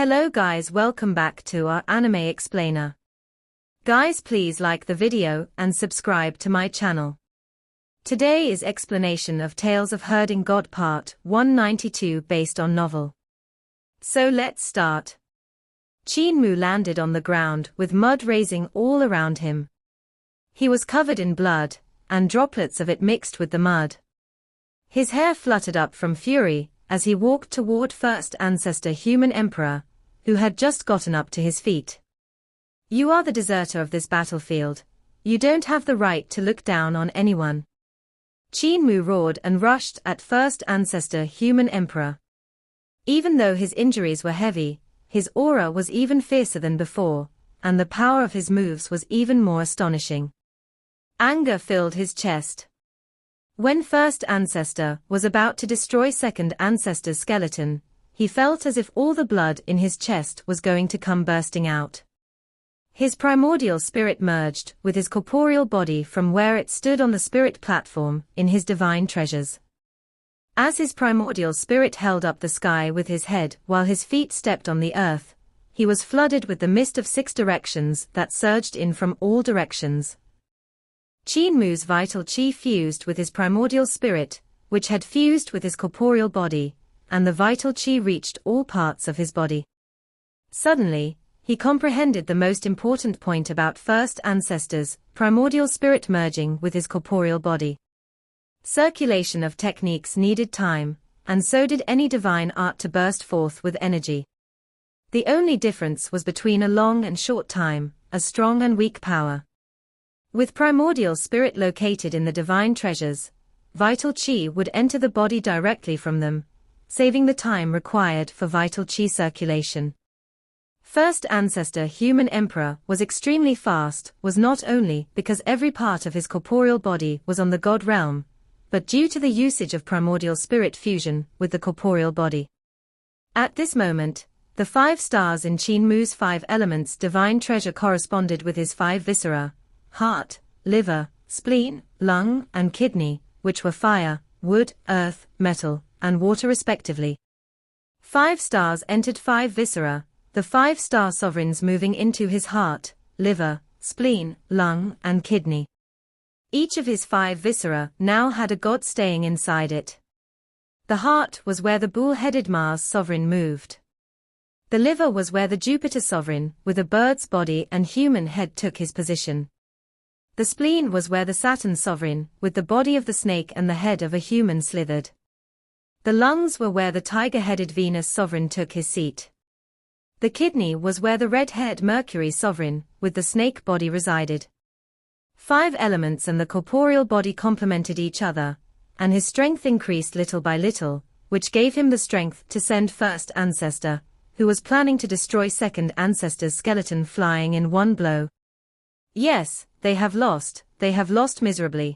Hello guys, welcome back to our anime explainer. Guys, please like the video and subscribe to my channel. Today is explanation of Tales of Herding God Part 192 based on novel. So let's start. Qin Mu landed on the ground with mud raising all around him. He was covered in blood, and droplets of it mixed with the mud. His hair fluttered up from fury as he walked toward first ancestor human emperor, who had just gotten up to his feet. You are the deserter of this battlefield. You don't have the right to look down on anyone. Qin Mu roared and rushed at first ancestor human emperor. Even though his injuries were heavy, his aura was even fiercer than before, and the power of his moves was even more astonishing. Anger filled his chest. When first ancestor was about to destroy second ancestor's skeleton, he felt as if all the blood in his chest was going to come bursting out. His primordial spirit merged with his corporeal body from where it stood on the spirit platform in his divine treasures. As his primordial spirit held up the sky with his head while his feet stepped on the earth, he was flooded with the mist of 6 directions that surged in from all directions. Qin Mu's vital chi fused with his primordial spirit, which had fused with his corporeal body, and the vital chi reached all parts of his body. Suddenly, he comprehended the most important point about first ancestor's primordial spirit merging with his corporeal body. Circulation of techniques needed time, and so did any divine art to burst forth with energy. The only difference was between a long and short time, a strong and weak power. With primordial spirit located in the divine treasures, vital chi would enter the body directly from them, saving the time required for vital chi circulation. First ancestor human emperor was extremely fast, was not only because every part of his corporeal body was on the god realm, but due to the usage of primordial spirit fusion with the corporeal body. At this moment, the 5 stars in Qin Mu's 5 elements divine treasure corresponded with his 5 viscera: heart, liver, spleen, lung, and kidney, which were fire, wood, earth, metal, and water respectively. 5 stars entered 5 viscera, the 5-star sovereigns moving into his heart, liver, spleen, lung, and kidney. Each of his 5 viscera now had a god staying inside it. The heart was where the bull-headed Mars sovereign moved. The liver was where the Jupiter sovereign, with a bird's body and human head, took his position. The spleen was where the Saturn sovereign, with the body of the snake and the head of a human, slithered. The lungs were where the tiger-headed Venus sovereign took his seat. The kidney was where the red-haired Mercury sovereign, with the snake body, resided. 5 elements and the corporeal body complemented each other, and his strength increased little by little, which gave him the strength to send first ancestor, who was planning to destroy second ancestor's skeleton, flying in one blow. Yes, they have lost miserably.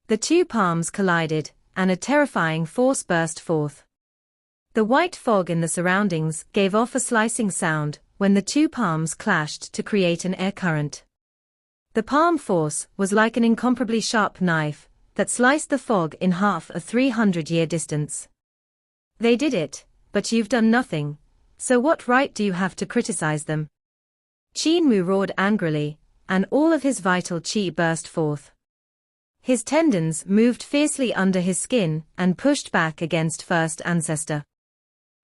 The 2 palms collided, and a terrifying force burst forth. The white fog in the surroundings gave off a slicing sound when the 2 palms clashed to create an air current. The palm force was like an incomparably sharp knife that sliced the fog in half a 300-year distance. They did it, but you've done nothing, so what right do you have to criticize them? Qin Mu roared angrily, and all of his vital chi burst forth. His tendons moved fiercely under his skin and pushed back against first ancestor.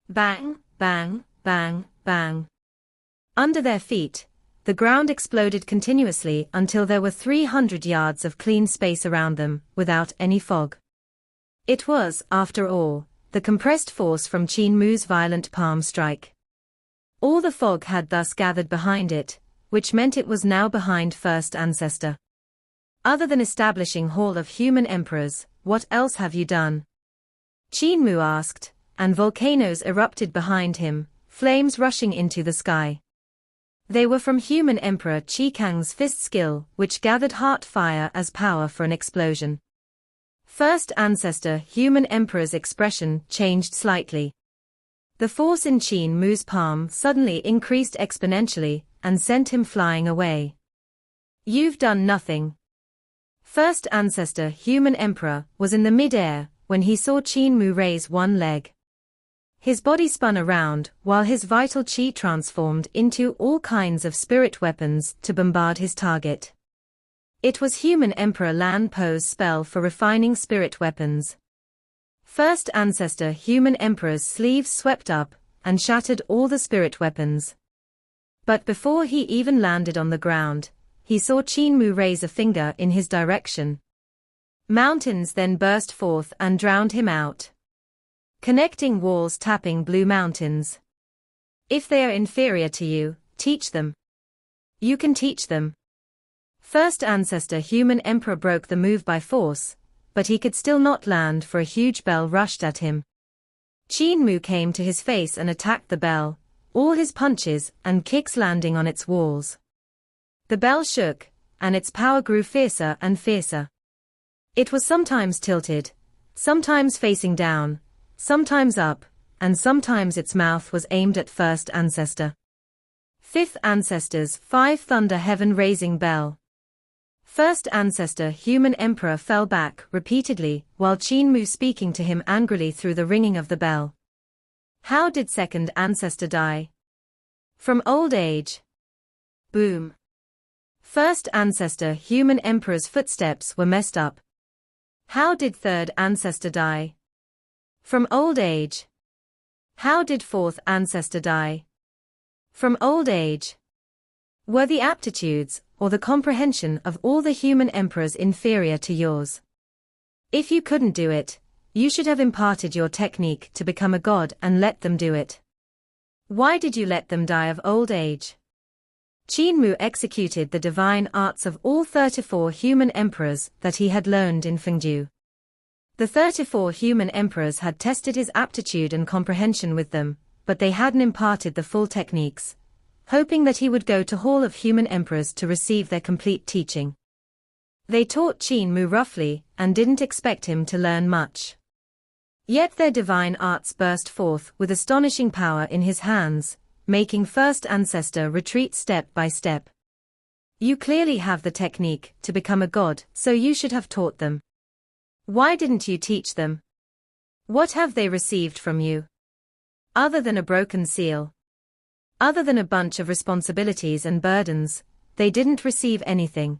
Bang, bang, bang, bang. Under their feet, the ground exploded continuously until there were 300 yards of clean space around them, without any fog. It was, after all, the compressed force from Qin Mu's violent palm strike. All the fog had thus gathered behind it, which meant it was now behind first ancestor. Other than establishing Hall of Human Emperors, what else have you done? Qin Mu asked, and volcanoes erupted behind him, flames rushing into the sky. They were from human emperor Qi Kang's fist skill, which gathered heart fire as power for an explosion. First ancestor human emperor's expression changed slightly. The force in Qin Mu's palm suddenly increased exponentially, and sent him flying away. You've done nothing. First ancestor human emperor was in the mid-air when he saw Qin Mu raise one leg. His body spun around, while his vital chi transformed into all kinds of spirit weapons to bombard his target. It was Human Emperor Lan Po's spell for refining spirit weapons. First Ancestor Human Emperor's sleeves swept up and shattered all the spirit weapons. But before he even landed on the ground, he saw Qin Mu raise a finger in his direction. Mountains then burst forth and drowned him out. Connecting walls tapping blue mountains. If they are inferior to you, teach them. You can teach them. First Ancestor Human Emperor broke the move by force, but he could still not land for a huge bell rushed at him. Qin Mu came to his face and attacked the bell, all his punches and kicks landing on its walls. The bell shook, and its power grew fiercer and fiercer. It was sometimes tilted, sometimes facing down, sometimes up, and sometimes its mouth was aimed at First Ancestor. Fifth Ancestor's 5 Thunder Heaven Raising Bell. First Ancestor Human Emperor fell back repeatedly while Qin Mu speaking to him angrily through the ringing of the bell. How did Second Ancestor die? From old age. Boom. First Ancestor Human Emperor's footsteps were messed up. How did Third Ancestor die? From old age. How did Fourth Ancestor die? From old age. Were the aptitudes or the comprehension of all the human emperors inferior to yours? If you couldn't do it, you should have imparted your technique to become a god and let them do it. Why did you let them die of old age? Qin Mu executed the divine arts of all 34 human emperors that he had learned in Fengdu. The 34 human emperors had tested his aptitude and comprehension with them, but they hadn't imparted the full techniques, hoping that he would go to Hall of Human Emperors to receive their complete teaching. They taught Qin Mu roughly and didn't expect him to learn much. Yet their divine arts burst forth with astonishing power in his hands, making First Ancestor retreat step by step. You clearly have the technique to become a god, so you should have taught them. Why didn't you teach them? What have they received from you? Other than a broken seal. Other than a bunch of responsibilities and burdens, they didn't receive anything.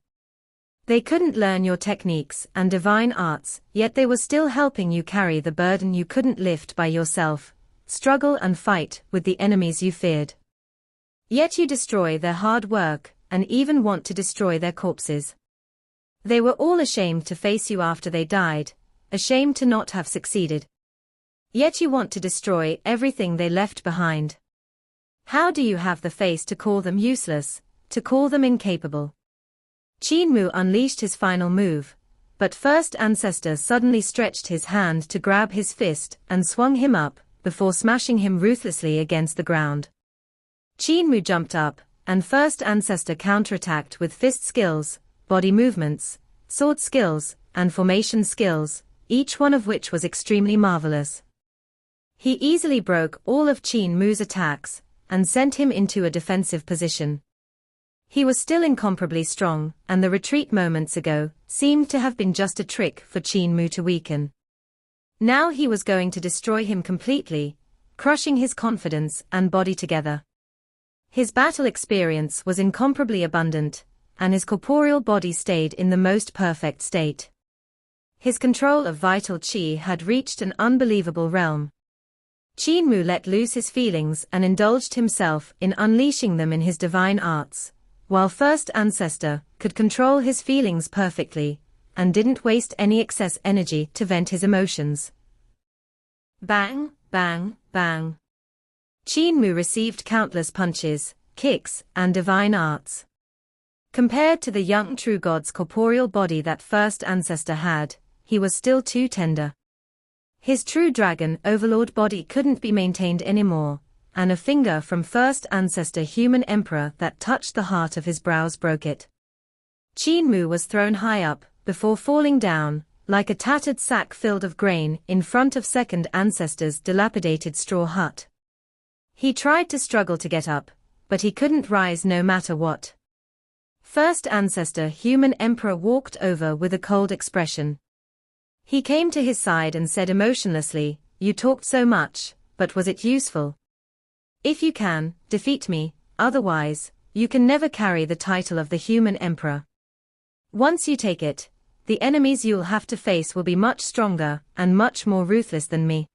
They couldn't learn your techniques and divine arts, yet they were still helping you carry the burden you couldn't lift by yourself, struggle and fight with the enemies you feared. Yet you destroy their hard work, and even want to destroy their corpses. They were all ashamed to face you after they died, ashamed to not have succeeded. Yet you want to destroy everything they left behind. How do you have the face to call them useless, to call them incapable? Qin Mu unleashed his final move, but First Ancestor suddenly stretched his hand to grab his fist and swung him up, before smashing him ruthlessly against the ground. Qin Mu jumped up, and First Ancestor counterattacked with fist skills, body movements, sword skills, and formation skills, each one of which was extremely marvelous. He easily broke all of Qin Mu's attacks, and sent him into a defensive position. He was still incomparably strong, and the retreat moments ago seemed to have been just a trick for Qin Mu to weaken. Now he was going to destroy him completely, crushing his confidence and body together. His battle experience was incomparably abundant, and his corporeal body stayed in the most perfect state. His control of vital chi had reached an unbelievable realm. Qin Mu let loose his feelings and indulged himself in unleashing them in his divine arts, while First Ancestor could control his feelings perfectly, and didn't waste any excess energy to vent his emotions. Bang, bang, bang. Qin Mu received countless punches, kicks, and divine arts. Compared to the young true god's corporeal body that First Ancestor had, he was still too tender. His true dragon overlord body couldn't be maintained anymore, and a finger from First Ancestor Human Emperor that touched the heart of his brows broke it. Qin Mu was thrown high up, before falling down, like a tattered sack filled of grain in front of Second Ancestor's dilapidated straw hut. He tried to struggle to get up, but he couldn't rise no matter what. First Ancestor Human Emperor walked over with a cold expression. He came to his side and said emotionlessly, "You talked so much, but was it useful? If you can, defeat me, otherwise, you can never carry the title of the human emperor. Once you take it, the enemies you'll have to face will be much stronger and much more ruthless than me.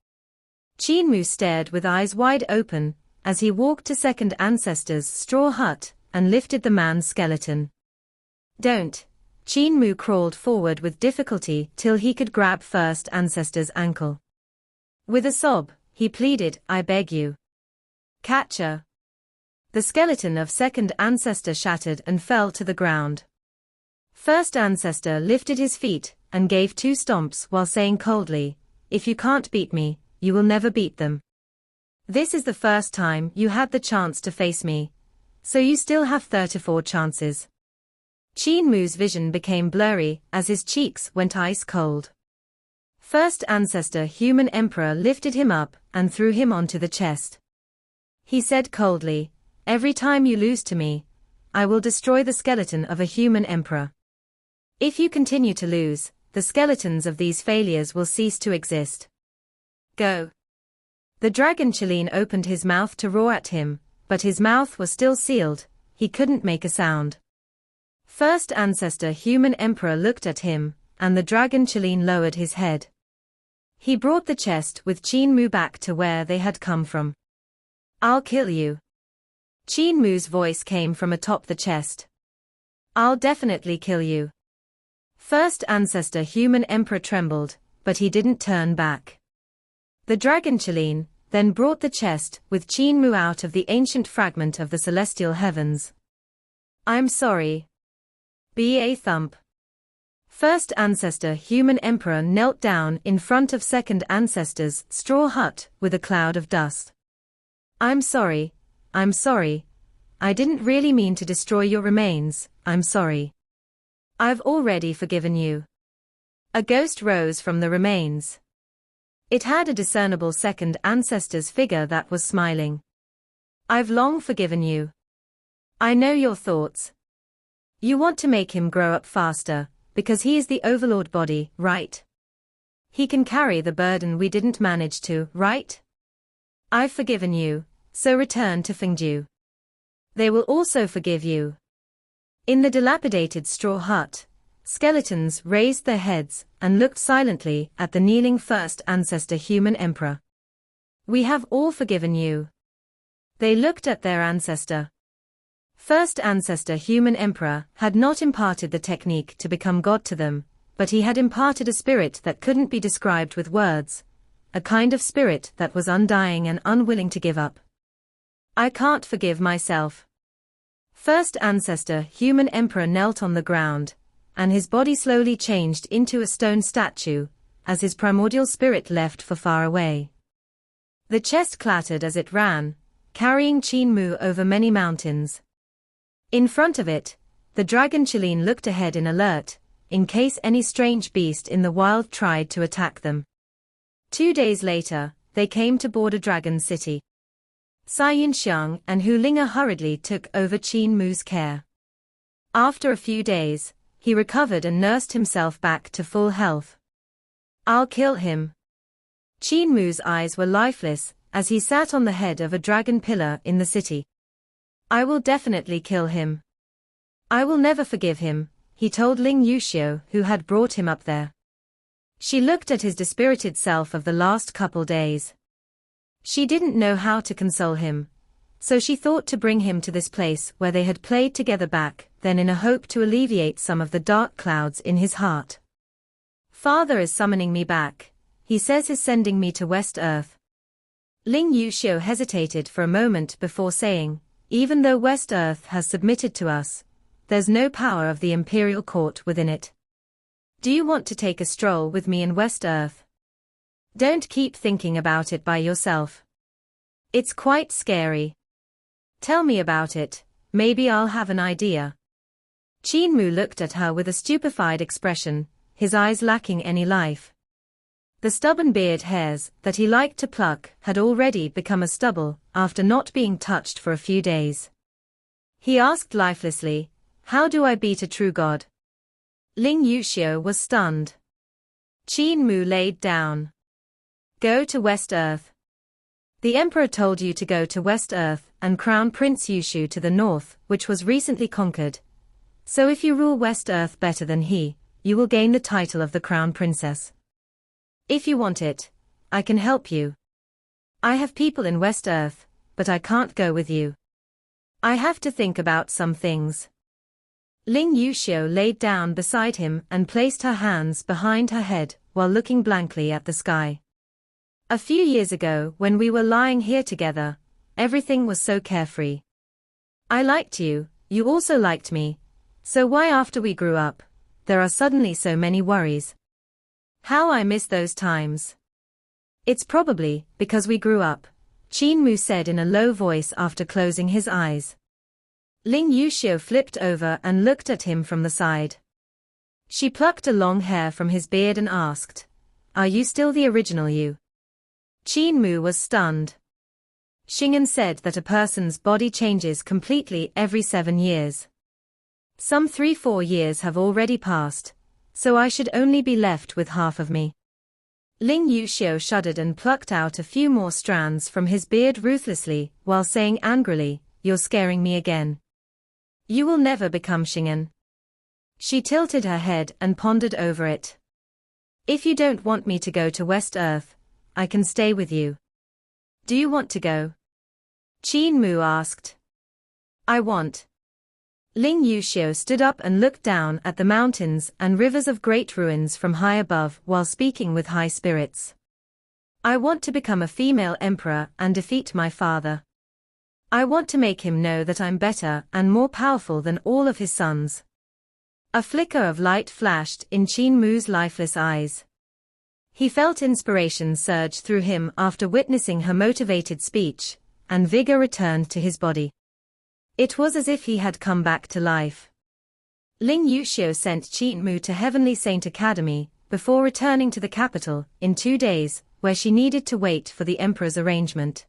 Qin Mu stared with eyes wide open as he walked to second ancestor's straw hut and lifted the man's skeleton. Don't. Qin Mu crawled forward with difficulty till he could grab first ancestor's ankle. With a sob, he pleaded, I beg you. Catcher. The skeleton of second ancestor shattered and fell to the ground. First ancestor lifted his feet and gave 2 stomps while saying coldly, if you can't beat me, you will never beat them. This is the first time you had the chance to face me, so you still have 34 chances. Qin Mu's vision became blurry as his cheeks went ice cold. First ancestor human emperor lifted him up and threw him onto the chest. He said coldly, every time you lose to me, I will destroy the skeleton of a human emperor. If you continue to lose, the skeletons of these failures will cease to exist. Go. The dragon Qin opened his mouth to roar at him, but his mouth was still sealed, he couldn't make a sound. First ancestor human emperor looked at him, and the dragon Qin lowered his head. He brought the chest with Qin Mu back to where they had come from. I'll kill you. Qin Mu's voice came from atop the chest. I'll definitely kill you. First ancestor human emperor trembled, but he didn't turn back. The dragon Qin then brought the chest with Qin Mu out of the ancient fragment of the celestial heavens. I'm sorry. Ba thump. First ancestor human emperor knelt down in front of second ancestor's straw hut with a cloud of dust. I'm sorry. I didn't really mean to destroy your remains, I'm sorry. I've already forgiven you. A ghost rose from the remains. It had a discernible second ancestor's figure that was smiling. I've long forgiven you. I know your thoughts. You want to make him grow up faster, because he is the overlord body, right? He can carry the burden we didn't manage to, right? I've forgiven you, so return to Fengdu. They will also forgive you. In the dilapidated straw hut, skeletons raised their heads and looked silently at the kneeling first ancestor human emperor. We have all forgiven you. They looked at their ancestor. First ancestor human emperor had not imparted the technique to become God to them, but he had imparted a spirit that couldn't be described with words, a kind of spirit that was undying and unwilling to give up. I can't forgive myself. First ancestor human emperor knelt on the ground, and his body slowly changed into a stone statue, as his primordial spirit left for far away. The chest clattered as it ran, carrying Qin Mu over many mountains. In front of it, the dragon Qin looked ahead in alert, in case any strange beast in the wild tried to attack them. 2 days later, they came to border Dragon City. Sai Yunxiang and Hu Linga hurriedly took over Qin Mu's care. After a few days, he recovered and nursed himself back to full health. I'll kill him. Qin Mu's eyes were lifeless as he sat on the head of a dragon pillar in the city. I will definitely kill him. I will never forgive him, he told Ling Yushio, who had brought him up there. She looked at his dispirited self of the last couple days. She didn't know how to console him, so she thought to bring him to this place where they had played together back then in a hope to alleviate some of the dark clouds in his heart. Father is summoning me back, he says he's sending me to West Earth. Ling Yushio hesitated for a moment before saying, even though West Earth has submitted to us, there's no power of the Imperial Court within it. Do you want to take a stroll with me in West Earth? Don't keep thinking about it by yourself. It's quite scary. Tell me about it, maybe I'll have an idea. Qin Mu looked at her with a stupefied expression, his eyes lacking any life. The stubborn beard hairs that he liked to pluck had already become a stubble after not being touched for a few days. He asked lifelessly, how do I beat a true god? Ling Yushio was stunned. Qin Mu laid down. Go to West Earth. The Emperor told you to go to West Earth and crown Prince Yushio to the north, which was recently conquered. So if you rule West Earth better than he, you will gain the title of the Crown Princess. If you want it, I can help you. I have people in West Earth, but I can't go with you. I have to think about some things. Ling Yushio laid down beside him and placed her hands behind her head while looking blankly at the sky. A few years ago, when we were lying here together, everything was so carefree. I liked you, you also liked me, so why after we grew up, there are suddenly so many worries? How I miss those times. It's probably because we grew up, Qin Mu said in a low voice after closing his eyes. Ling Yushio flipped over and looked at him from the side. She plucked a long hair from his beard and asked, "Are you still the original you?" Qin Mu was stunned. Xing'an said that a person's body changes completely every 7 years. Some 3-4 years have already passed, so I should only be left with half of me. Ling Yushio shuddered and plucked out a few more strands from his beard ruthlessly, while saying angrily, "You're scaring me again. You will never become Xing'an." She tilted her head and pondered over it. "If you don't want me to go to West Earth, I can stay with you. Do you want to go?" Qin Mu asked. "I want." Ling Yushio stood up and looked down at the mountains and rivers of great ruins from high above while speaking with high spirits. "I want to become a female emperor and defeat my father. I want to make him know that I'm better and more powerful than all of his sons." A flicker of light flashed in Qin Mu's lifeless eyes. He felt inspiration surge through him after witnessing her motivated speech, and vigor returned to his body. It was as if he had come back to life. Ling Yushio sent Qin Mu to Heavenly Saint Academy, before returning to the capital, in 2 days, where she needed to wait for the Emperor's arrangement.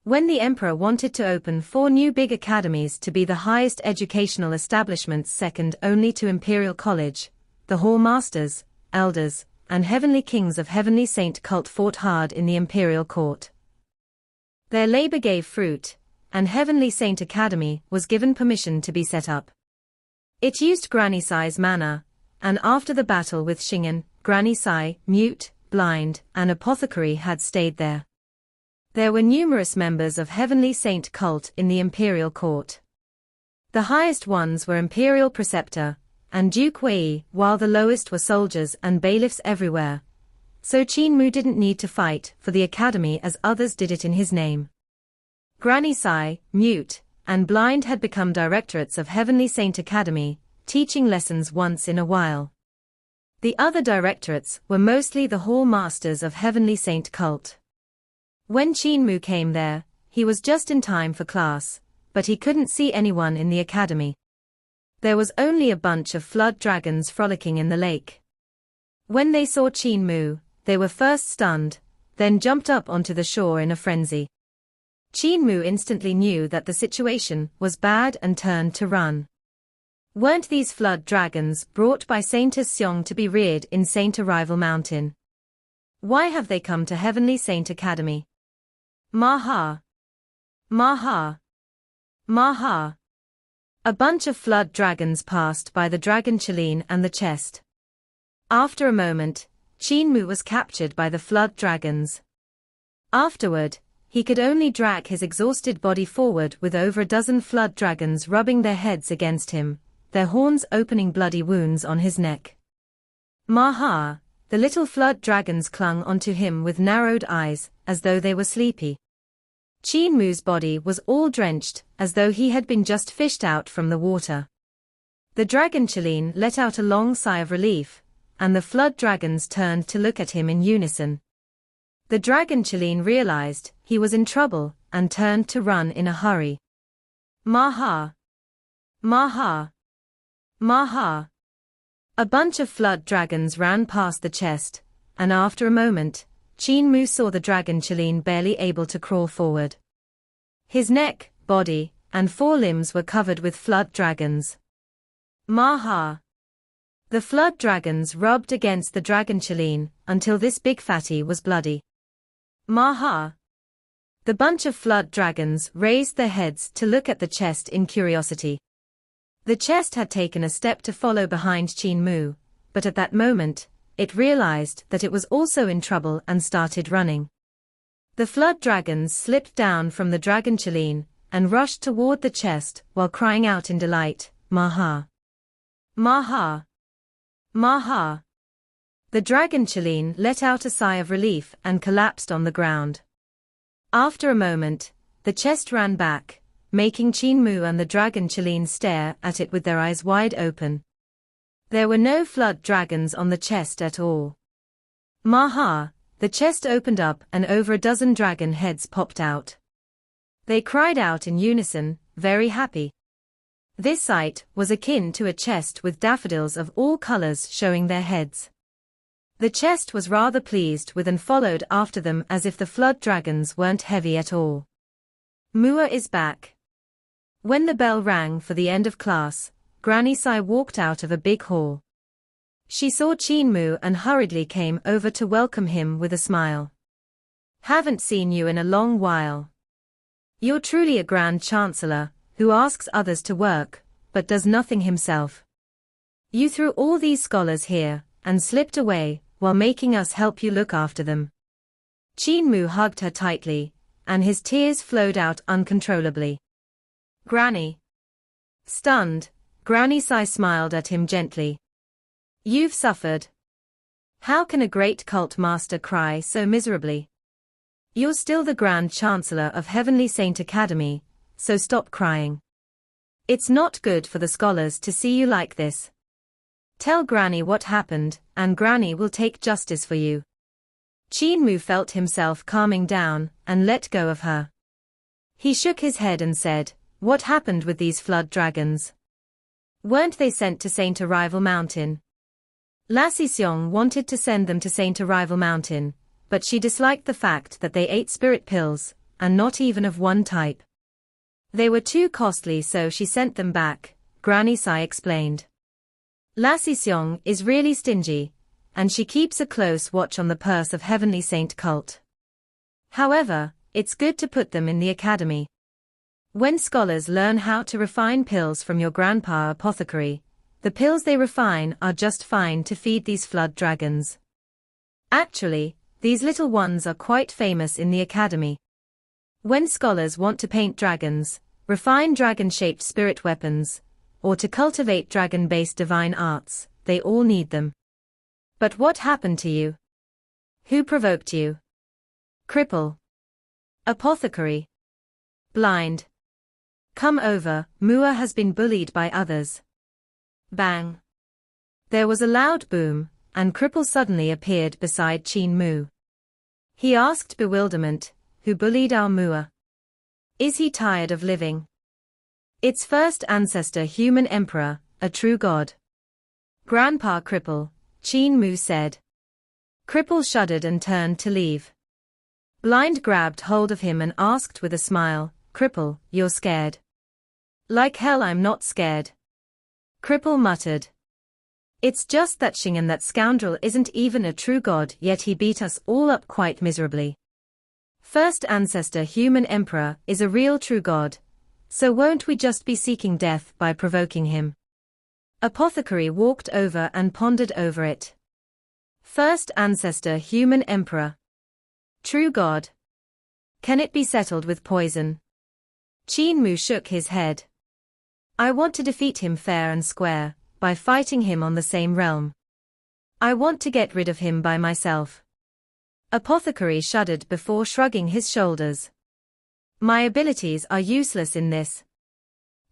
When the Emperor wanted to open 4 new big academies to be the highest educational establishments second only to Imperial College, the Hall Masters, Elders, and Heavenly Kings of Heavenly Saint cult fought hard in the Imperial Court. Their labor gave fruit, and Heavenly Saint Academy was given permission to be set up. It used Granny Sai's manor, and after the battle with Xing'an, Granny Sai, mute, blind, and apothecary had stayed there. There were numerous members of Heavenly Saint cult in the Imperial Court. The highest ones were Imperial Preceptor and Duke Wei, while the lowest were soldiers and bailiffs everywhere. So Qin Mu didn't need to fight for the academy as others did it in his name. Granny Sai, mute, and blind had become directorates of Heavenly Saint Academy, teaching lessons once in a while. The other directorates were mostly the Hall Masters of Heavenly Saint cult. When Qin Mu came there, he was just in time for class, but he couldn't see anyone in the academy. There was only a bunch of flood dragons frolicking in the lake. When they saw Qin Mu, they were first stunned, then jumped up onto the shore in a frenzy. Qin Mu instantly knew that the situation was bad and turned to run. Weren't these flood dragons brought by Saintess Xiong to be reared in Saint Arrival Mountain? Why have they come to Heavenly Saint Academy? Maha! Maha! Maha! A bunch of flood dragons passed by the dragon Qilin and the chest. After a moment, Qin Mu was captured by the flood dragons. Afterward, he could only drag his exhausted body forward with over a dozen flood dragons rubbing their heads against him, their horns opening bloody wounds on his neck. Maha! The little flood dragons clung onto him with narrowed eyes, as though they were sleepy. Qin Mu's body was all drenched, as though he had been just fished out from the water. The dragon Qilin let out a long sigh of relief, and the flood dragons turned to look at him in unison. The dragon Qilin realized he was in trouble and turned to run in a hurry. Maha! Maha! Maha! A bunch of flood dragons ran past the chest, and after a moment, Qin Mu saw the dragon Qilin barely able to crawl forward. His neck, body, and forelimbs were covered with flood dragons. Maha! The flood dragons rubbed against the dragon Qilin until this big fatty was bloody. Maha! The bunch of flood dragons raised their heads to look at the chest in curiosity. The chest had taken a step to follow behind Qin Mu, but at that moment, it realized that it was also in trouble and started running. The flood dragons slipped down from the dragon Qilin and rushed toward the chest while crying out in delight, Maha! Maha! Maha! The dragon Qilin let out a sigh of relief and collapsed on the ground. After a moment, the chest ran back, making Qin Mu and the dragon Qilin stare at it with their eyes wide open. There were no flood dragons on the chest at all. Maha! The chest opened up and over a dozen dragon heads popped out. They cried out in unison, very happy. This sight was akin to a chest with daffodils of all colors showing their heads. The chest was rather pleased with and followed after them as if the flood dragons weren't heavy at all. Mua is back. When the bell rang for the end of class, Granny Sai walked out of a big hall. She saw Qin Mu and hurriedly came over to welcome him with a smile. Haven't seen you in a long while. You're truly a Grand Chancellor, who asks others to work, but does nothing himself. You threw all these scholars here, and slipped away, while making us help you look after them. Qin Mu hugged her tightly, and his tears flowed out uncontrollably. Granny. Stunned, Granny Sai smiled at him gently. You've suffered. How can a great cult master cry so miserably? You're still the Grand Chancellor of Heavenly Saint Academy, so stop crying. It's not good for the scholars to see you like this. Tell Granny what happened, and Granny will take justice for you. Qin Mu felt himself calming down, and let go of her. He shook his head and said, What happened with these flood dragons? Weren't they sent to Saint Arrival Mountain? Lassie Xiong wanted to send them to Saint Arrival Mountain, but she disliked the fact that they ate spirit pills, and not even of one type. They were too costly, so she sent them back, Granny Sai explained. Lassie Xiong is really stingy, and she keeps a close watch on the purse of Heavenly Saint cult. However, it's good to put them in the academy. When scholars learn how to refine pills from your grandpa apothecary, the pills they refine are just fine to feed these flood dragons. Actually, these little ones are quite famous in the academy. When scholars want to paint dragons, refine dragon-shaped spirit weapons, or to cultivate dragon-based divine arts, they all need them. But what happened to you? Who provoked you? Cripple. Apothecary. Blind. Come over, Mua has been bullied by others. Bang. There was a loud boom, and Cripple suddenly appeared beside Qin Mu. He asked bewilderment, Who bullied our Mua? Is he tired of living? Its first ancestor human emperor, a true god. Grandpa Cripple, Qin Mu said. Cripple shuddered and turned to leave. Blind grabbed hold of him and asked with a smile, Cripple, you're scared? Like hell I'm not scared. Cripple muttered. It's just that Xing that scoundrel isn't even a true god, yet he beat us all up quite miserably. First ancestor human emperor is a real true god. So won't we just be seeking death by provoking him? Apothecary walked over and pondered over it. First ancestor human emperor. True god. Can it be settled with poison? Qin Mu shook his head. I want to defeat him fair and square, by fighting him on the same realm. I want to get rid of him by myself. Apothecary shuddered before shrugging his shoulders. My abilities are useless in this.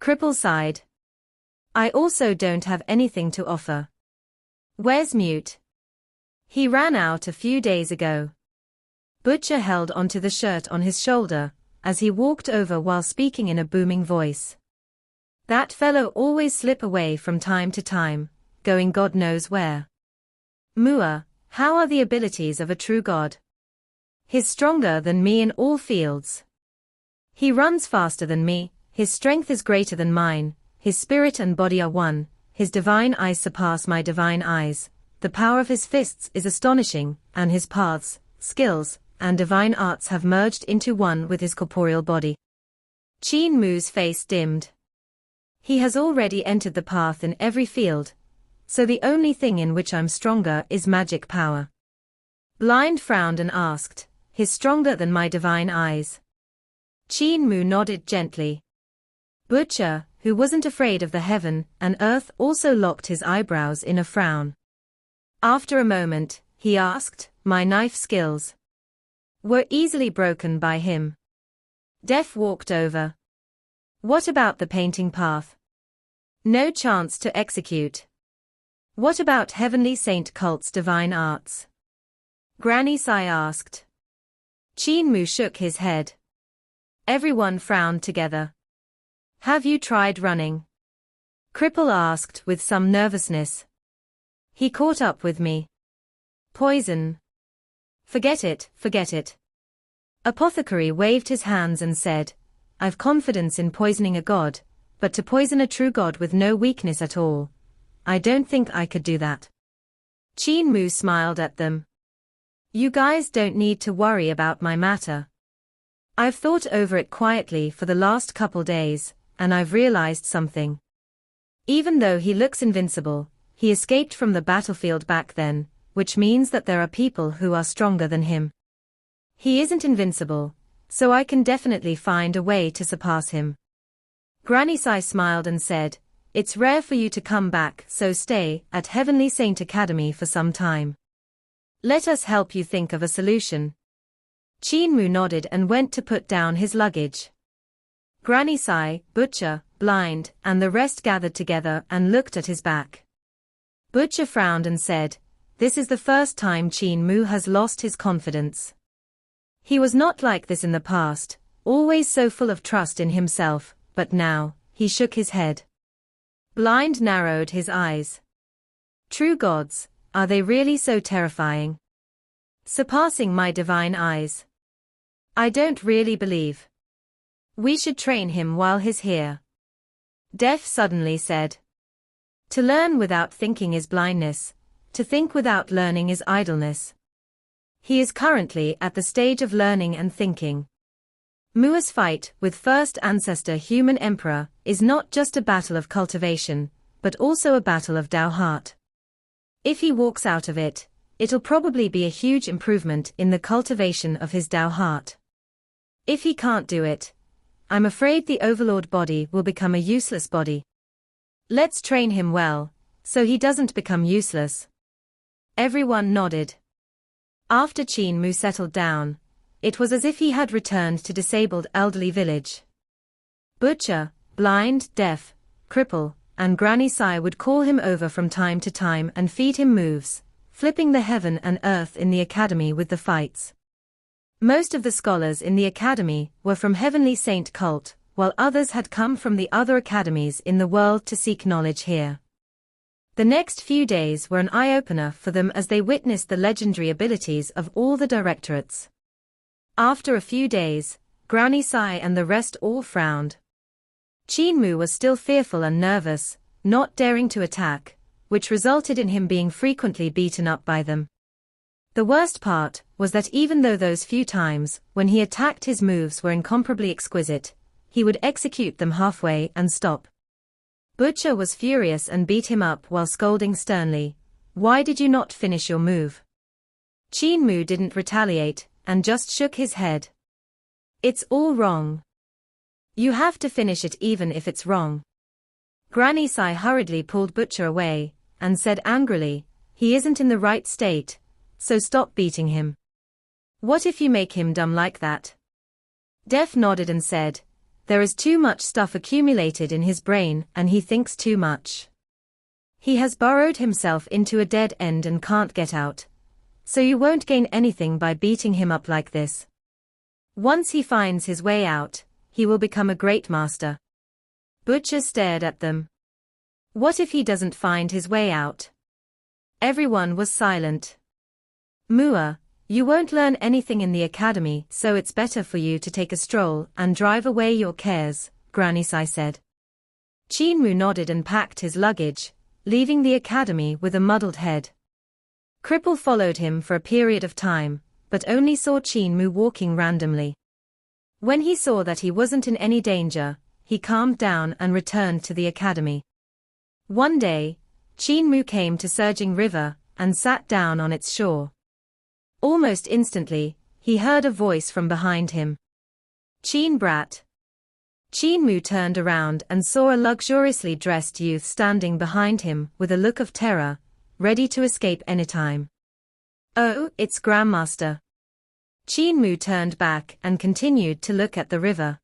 Cripple sighed. I also don't have anything to offer. Where's Mute? He ran out a few days ago. Butcher held onto the shirt on his shoulder, as he walked over while speaking in a booming voice. That fellow always slip away from time to time, going God knows where. Mua, how are the abilities of a true god? He's stronger than me in all fields. He runs faster than me, his strength is greater than mine, his spirit and body are one, his divine eyes surpass my divine eyes, the power of his fists is astonishing, and his paths, skills, and divine arts have merged into one with his corporeal body. Qin Mu's face dimmed. He has already entered the path in every field, so the only thing in which I'm stronger is magic power. Blind frowned and asked, "He's stronger than my divine eyes?" Qin Mu nodded gently. Butcher, who wasn't afraid of the heaven and earth, also locked his eyebrows in a frown. After a moment, he asked, "My knife skills were easily broken by him." Def walked over. "What about the painting path? No chance to execute. What about Heavenly Saint Cult's divine arts?" Granny Sai asked. Qin Mu shook his head. Everyone frowned together. "Have you tried running?" Cripple asked with some nervousness. "He caught up with me." "Poison. Forget it, forget it." Apothecary waved his hands and said, "I've confidence in poisoning a god, but to poison a true god with no weakness at all, I don't think I could do that." Qin Mu smiled at them. "You guys don't need to worry about my matter. I've thought over it quietly for the last couple days, and I've realized something. Even though he looks invincible, he escaped from the battlefield back then, which means that there are people who are stronger than him. He isn't invincible, so I can definitely find a way to surpass him." Granny Sai smiled and said, "It's rare for you to come back, so stay at Heavenly Saint Academy for some time. Let us help you think of a solution." Qin Mu nodded and went to put down his luggage. Granny Sai, Butcher, Blind, and the rest gathered together and looked at his back. Butcher frowned and said, "This is the first time Qin Mu has lost his confidence. He was not like this in the past, always so full of trust in himself, but now," he shook his head. Blind narrowed his eyes. "True gods, are they really so terrifying? Surpassing my divine eyes? I don't really believe. We should train him while he's here." Def suddenly said, "To learn without thinking is blindness, to think without learning is idleness. He is currently at the stage of learning and thinking. Mua's fight with first ancestor human emperor is not just a battle of cultivation, but also a battle of Dao heart. If he walks out of it, it'll probably be a huge improvement in the cultivation of his Dao heart. If he can't do it, I'm afraid the overlord body will become a useless body. Let's train him well, so he doesn't become useless." Everyone nodded. After Qin Mu settled down, it was as if he had returned to disabled elderly village. Butcher, Blind, Deaf, Cripple, and Granny Sai would call him over from time to time and feed him moves, flipping the heaven and earth in the academy with the fights. Most of the scholars in the academy were from Heavenly Saint Cult, while others had come from the other academies in the world to seek knowledge here. The next few days were an eye-opener for them as they witnessed the legendary abilities of all the directorates. After a few days, Granny Sai and the rest all frowned. Qin Mu was still fearful and nervous, not daring to attack, which resulted in him being frequently beaten up by them. The worst part was that even though those few times when he attacked his moves were incomparably exquisite, he would execute them halfway and stop. Butcher was furious and beat him up while scolding sternly, "Why did you not finish your move?" Qin Mu didn't retaliate, and just shook his head. "It's all wrong. You have to finish it even if it's wrong." Granny Sai hurriedly pulled Butcher away, and said angrily, "He isn't in the right state, so stop beating him. What if you make him dumb like that?" Def nodded and said, "There is too much stuff accumulated in his brain and he thinks too much. He has burrowed himself into a dead end and can't get out. So you won't gain anything by beating him up like this. Once he finds his way out, he will become a great master." Butcher stared at them. What if he doesn't find his way out? Everyone was silent. "Mua, you won't learn anything in the academy, so it's better for you to take a stroll and drive away your cares," Granny Sai said. Qin Mu nodded and packed his luggage, leaving the academy with a muddled head. Cripple followed him for a period of time, but only saw Qin Mu walking randomly. When he saw that he wasn't in any danger, he calmed down and returned to the academy. One day, Qin Mu came to surging river and sat down on its shore. Almost instantly, he heard a voice from behind him. "Qin brat." Qin Mu turned around and saw a luxuriously dressed youth standing behind him with a look of terror, ready to escape anytime. "Oh, it's Grandmaster." Qin Mu turned back and continued to look at the river.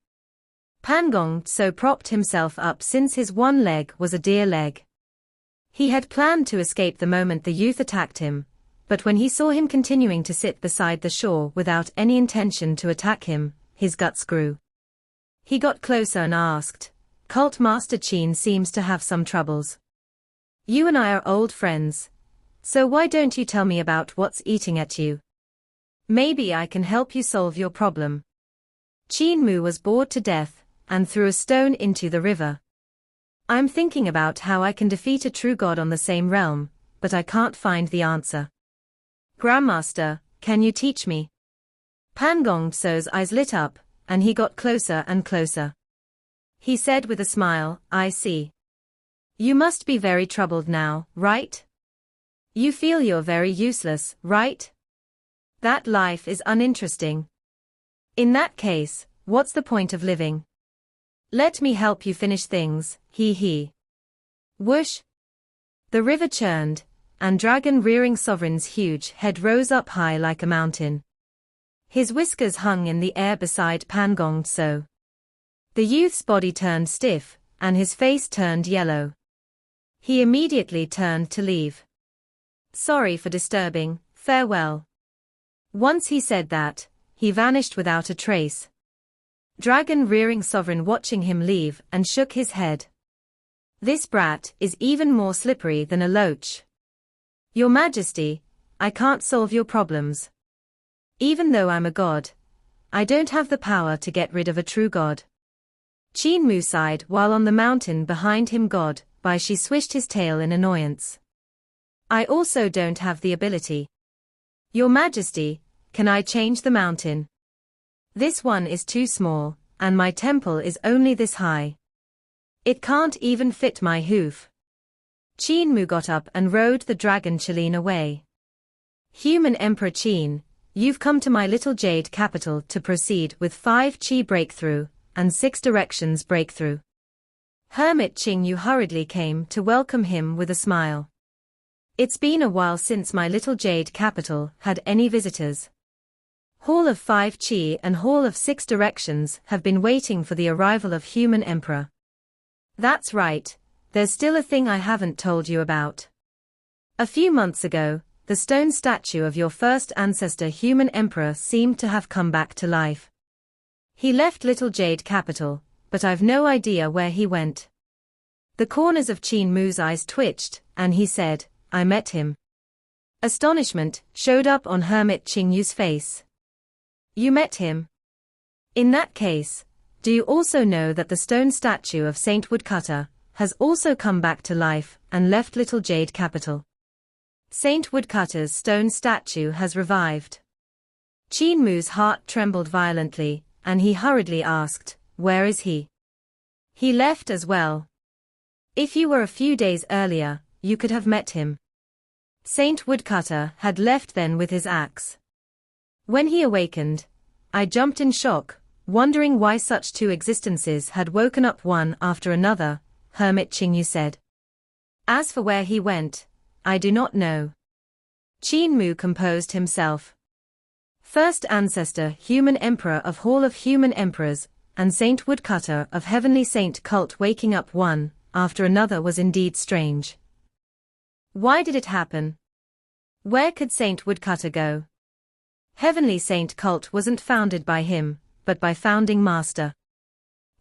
Pan Gong-so propped himself up since his one leg was a deer leg. He had planned to escape the moment the youth attacked him, but when he saw him continuing to sit beside the shore without any intention to attack him, his guts grew. He got closer and asked, "Cult Master Qin seems to have some troubles. You and I are old friends, so why don't you tell me about what's eating at you? Maybe I can help you solve your problem." Qin Mu was bored to death and threw a stone into the river. "I'm thinking about how I can defeat a true god on the same realm, but I can't find the answer. Grandmaster, can you teach me?" Pan Gong-so's eyes lit up, and he got closer and closer. He said with a smile, "I see. You must be very troubled now, right? You feel you're very useless, right? That life is uninteresting. In that case, what's the point of living? Let me help you finish things, he. Whoosh! The river churned, and dragon-rearing Sovereign's huge head rose up high like a mountain. His whiskers hung in the air beside Pan Gong-so. The youth's body turned stiff, and his face turned yellow. He immediately turned to leave. "Sorry for disturbing, farewell." Once he said that, he vanished without a trace. Dragon-rearing Sovereign watching him leave and shook his head. "This brat is even more slippery than a loach. Your Majesty, I can't solve your problems. Even though I'm a god, I don't have the power to get rid of a true god." Qin Mu sighed while on the mountain behind him she swished his tail in annoyance. "I also don't have the ability. Your Majesty, can I change the mountain? This one is too small, and my temple is only this high. It can't even fit my hoof." Qin Mu got up and rode the dragon Qilin away. "Human Emperor Qin, you've come to my little Jade capital to proceed with 5 Qi breakthrough and 6 directions breakthrough." Hermit Qin Mu hurriedly came to welcome him with a smile. "It's been a while since my little Jade capital had any visitors. Hall of 5 Qi and Hall of 6 Directions have been waiting for the arrival of Human Emperor." "That's right, there's still a thing I haven't told you about. A few months ago, the stone statue of your first ancestor Human Emperor seemed to have come back to life. He left Little Jade Capital, but I've no idea where he went." The corners of Qin Mu's eyes twitched, and he said, "I met him." Astonishment showed up on Hermit Qin Mu's face. "You met him? In that case, do you also know that the stone statue of Saint Woodcutter has also come back to life and left Little Jade Capital? Saint Woodcutter's stone statue has revived." Qin Mu's heart trembled violently, and he hurriedly asked, "Where is he?" "He left as well. If you were a few days earlier, you could have met him. Saint Woodcutter had left then with his axe. When he awakened, I jumped in shock, wondering why such 2 existences had woken up one after another," Hermit Qin Mu said. "As for where he went, I do not know." Qin Mu composed himself. First ancestor Human Emperor of Hall of Human Emperors, and Saint Woodcutter of Heavenly Saint cult waking up one after another was indeed strange. Why did it happen? Where could Saint Woodcutter go? Heavenly Saint cult wasn't founded by him, but by founding master.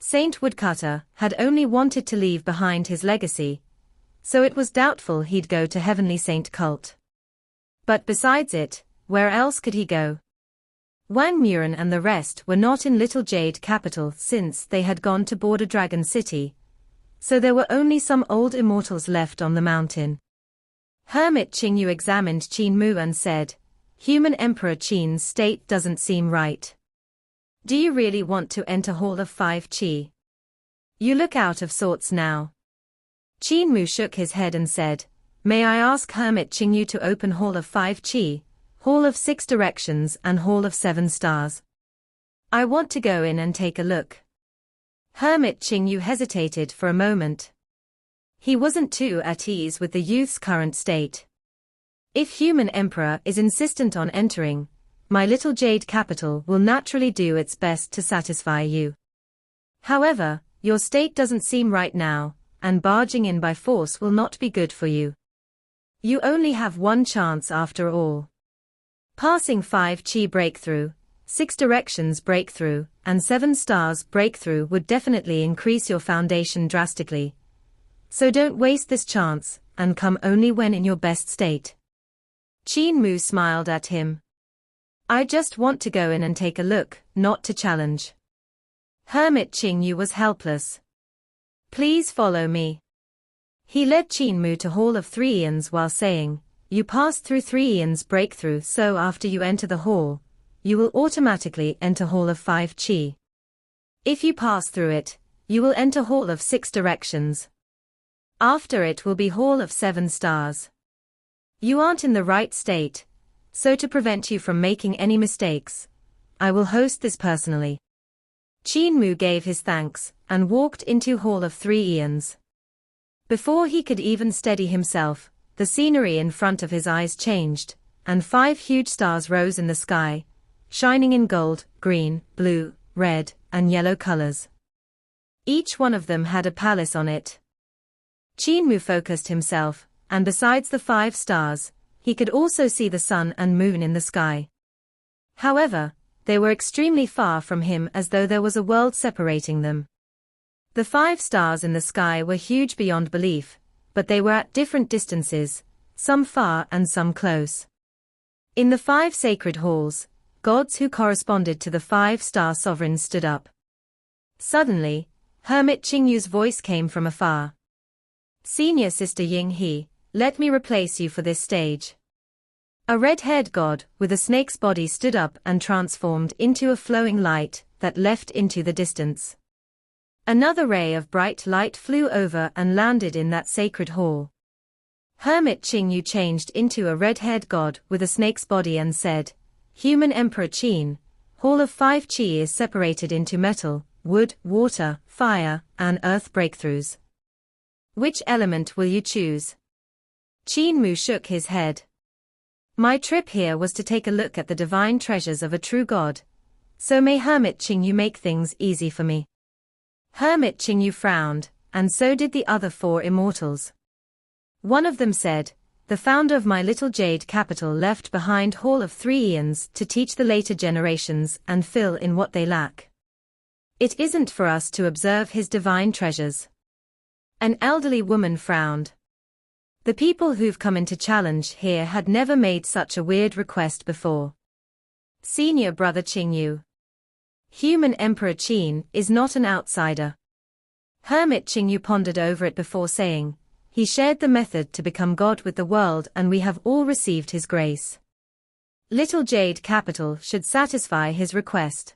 Saint Woodcutter had only wanted to leave behind his legacy, so it was doubtful he'd go to Heavenly Saint cult. But besides it, where else could he go? Wang Muren and the rest were not in Little Jade Capital since they had gone to Border Dragon City, so there were only some old immortals left on the mountain. Hermit Qin Mu examined Qin Mu and said, Human Emperor Qin's state doesn't seem right. Do you really want to enter Hall of 5 Qi? You look out of sorts now. Qin Mu shook his head and said, May I ask Hermit Qin Yu to open Hall of 5 Qi, Hall of 6 Directions and Hall of 7 Stars? I want to go in and take a look. Hermit Qin Yu hesitated for a moment. He wasn't too at ease with the youth's current state. If Human Emperor is insistent on entering, my little Jade capital will naturally do its best to satisfy you. However, your state doesn't seem right now, and barging in by force will not be good for you. You only have one chance after all. Passing 5 Qi breakthrough, 6 Directions breakthrough, and 7 Stars breakthrough would definitely increase your foundation drastically. So don't waste this chance, and come only when in your best state. Qin Mu smiled at him. I just want to go in and take a look, not to challenge. Hermit Qin Yu was helpless. Please follow me. He led Qin Mu to Hall of 3 Eons while saying, You pass through 3 Eons breakthrough, so after you enter the hall, you will automatically enter Hall of 5 Qi. If you pass through it, you will enter Hall of 6 Directions. After it will be Hall of 7 Stars. You aren't in the right state, so to prevent you from making any mistakes, I will host this personally. Qin Mu gave his thanks, and walked into Hall of 3 Eons. Before he could even steady himself, the scenery in front of his eyes changed, and 5 huge stars rose in the sky, shining in gold, green, blue, red, and yellow colors. Each one of them had a palace on it. Qin Mu focused himself, and besides the 5 stars, he could also see the sun and moon in the sky. However, they were extremely far from him, as though there was a world separating them. The 5 stars in the sky were huge beyond belief, but they were at different distances, some far and some close. In the 5 sacred halls, gods who corresponded to the 5-star sovereigns stood up. Suddenly, Hermit Qin Yu's voice came from afar. Senior Sister Ying He, let me replace you for this stage. A red-haired god with a snake's body stood up and transformed into a flowing light that left into the distance. Another ray of bright light flew over and landed in that sacred hall. Hermit Qin Yu changed into a red-haired god with a snake's body and said, Human Emperor Qin, Hall of 5 Qi is separated into metal, wood, water, fire, and earth breakthroughs. Which element will you choose? Qin Mu shook his head. My trip here was to take a look at the divine treasures of a true god. So may Hermit Qin Yu make things easy for me. Hermit Qin Yu frowned, and so did the other 4 immortals. One of them said, The founder of my little Jade capital left behind Hall of 3 Eons to teach the later generations and fill in what they lack. It isn't for us to observe his divine treasures. An elderly woman frowned. The people who've come into challenge here had never made such a weird request before. Senior Brother Qin Yu. Human Emperor Qin is not an outsider. Hermit Qin Yu pondered over it before saying, He shared the method to become God with the world, and we have all received his grace. Little Jade capital should satisfy his request.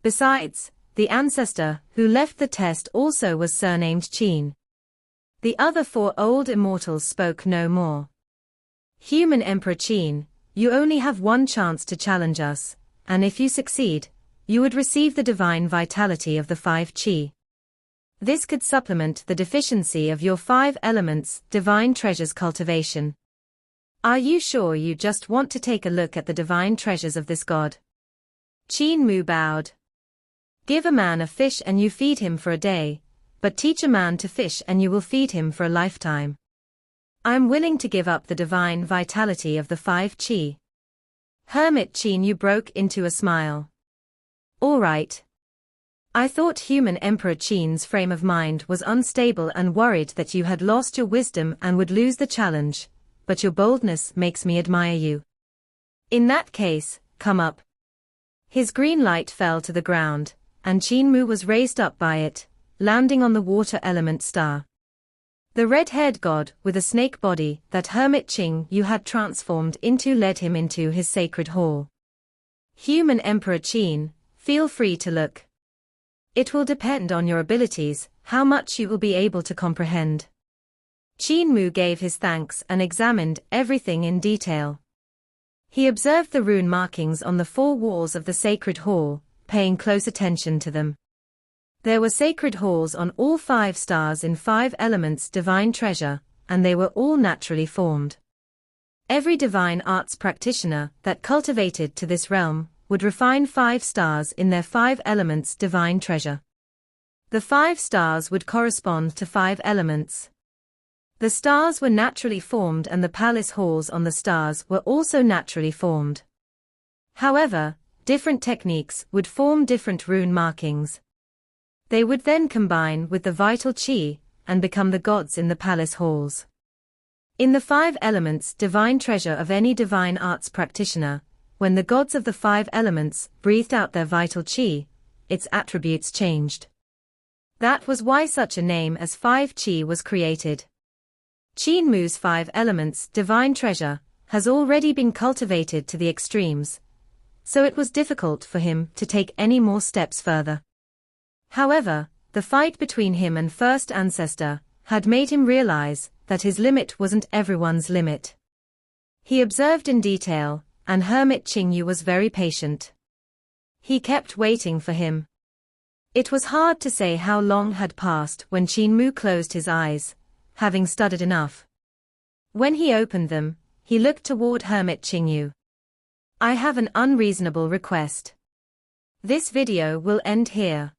Besides, the ancestor who left the test also was surnamed Qin. The other 4 old immortals spoke no more. Human Emperor Qin, you only have one chance to challenge us, and if you succeed, you would receive the divine vitality of the 5 Qi. This could supplement the deficiency of your 5 elements, divine treasures cultivation. Are you sure you just want to take a look at the divine treasures of this god? Qin Mu bowed. Give a man a fish and you feed him for a day, but teach a man to fish and you will feed him for a lifetime. I am willing to give up the divine vitality of the 5 Qi. Hermit Qin Yu broke into a smile. All right. I thought Human Emperor Qin's frame of mind was unstable and worried that you had lost your wisdom and would lose the challenge, but your boldness makes me admire you. In that case, come up. His green light fell to the ground, and Qin Mu was raised up by it, landing on the water element star. The red-haired god with a snake body that hermit Qin Mu had transformed into led him into his sacred hall. Human Emperor Qin, feel free to look. It will depend on your abilities, how much you will be able to comprehend. Qin Mu gave his thanks and examined everything in detail. He observed the rune markings on the four walls of the sacred hall, paying close attention to them. There were sacred halls on all 5 stars in 5 elements divine treasure, and they were all naturally formed. Every divine arts practitioner that cultivated to this realm would refine 5 stars in their 5 elements divine treasure. The 5 stars would correspond to 5 elements. The stars were naturally formed and the palace halls on the stars were also naturally formed. However, different techniques would form different rune markings. They would then combine with the vital qi and become the gods in the palace halls. In the 5 elements divine treasure of any divine arts practitioner, when the gods of the 5 elements breathed out their vital qi, its attributes changed. That was why such a name as 5 qi was created. Qin Mu's 5 elements divine treasure has already been cultivated to the extremes, so it was difficult for him to take any more steps further. However, the fight between him and first ancestor had made him realize that his limit wasn't everyone's limit. He observed in detail, and hermit Qin Mu was very patient. He kept waiting for him. It was hard to say how long had passed when Qin Mu closed his eyes, having studied enough. When he opened them, he looked toward hermit Qin Mu. I have an unreasonable request. This video will end here.